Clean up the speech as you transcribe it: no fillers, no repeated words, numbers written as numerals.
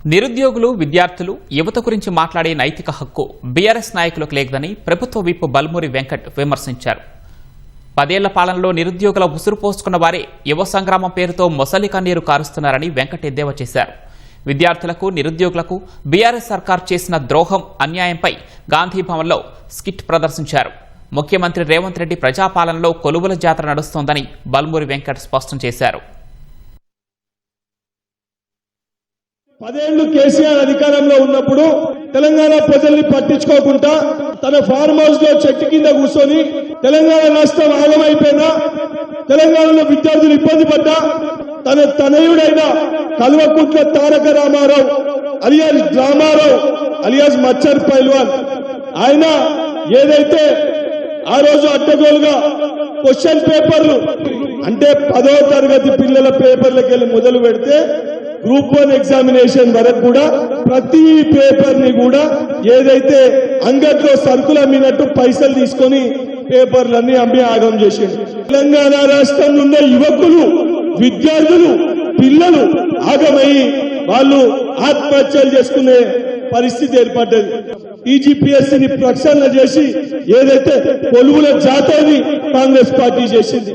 నిరుద్యోగులు, విద్యార్థులు, యువత గురించి మాట్లాడే నైతిక హక్కు బీఆర్ఎస్ నాయకులకు లేదని ప్రభుత్వ విప్ బల్మూరి వెంకట్ విమర్శించారు. 10 ఏళ్ల పాలనలో నిరుద్యోగుల ఉసురు పోసుకున్న వారే యువ సంగ్రామం పేరుతో మొసలి కన్నీరు కారుస్తున్నారని వెంకట్ ఎద్దేవా చేశారు. విద్యార్థులకు, నిరుద్యోగులకు బీఆర్ఎస్ సర్కార్ చేసిన ద్రోహం, అన్యాయంపై గాంధీ భవన్లో స్కిట్ ప్రదర్శించారు. ముఖ్యమంత్రి రేవంత్ రెడ్డి ప్రజాపాలనలో కొలువుల జాతర నడుస్తోందని బల్మూరి వెంకట్ స్పష్టం చేశారు. 10 ఏళ్లు కేసీఆర్ అధికారంలో ఉన్నప్పుడు తెలంగాణ ప్రజల్ని పట్టించుకోకుండా తన ఫార్మ్ హౌస్ లో చెట్టు కింద కూర్చొని తెలంగాణ రాష్ట్రం ఆగమైపోయినా, తెలంగాణలో విద్యార్థులు ఇబ్బంది పడ్డా తన తనయుడైన కల్వకుంట్ల తారక రామారావు అలియాస్ రామారావు అలియాస్ మచ్చర్ పైల్వాన్ ఆయన ఏదైతే ఆ రోజు అడ్డగోలుగా క్వశ్చన్ పేపర్లు అంటే 10వ తరగతి పిల్లల పేపర్లకు వెళ్ళి మొదలు పెడితే గ్రూప్ 1 ఎగ్జామినేషన్ వరకు కూడా ప్రతి పేపర్ ని కూడా ఏదైతే అంగట్లో సరుకులు అమ్మినట్టు పైసలు తీసుకొని పేపర్లన్నీ అమ్మి ఆగం చేసింది. తెలంగాణ రాష్ట్రంలో ఉన్న యువకులు, విద్యార్థులు, పిల్లలు ఆగమయ్యి వాళ్ళు ఆత్మహత్యలు చేసుకునే పరిస్థితి ఏర్పడ్డది. టీజీపీఎస్సీని ప్రక్షాళన చేసి ఏదైతే కొలువుల జాతరని కాంగ్రెస్ పార్టీ చేసింది.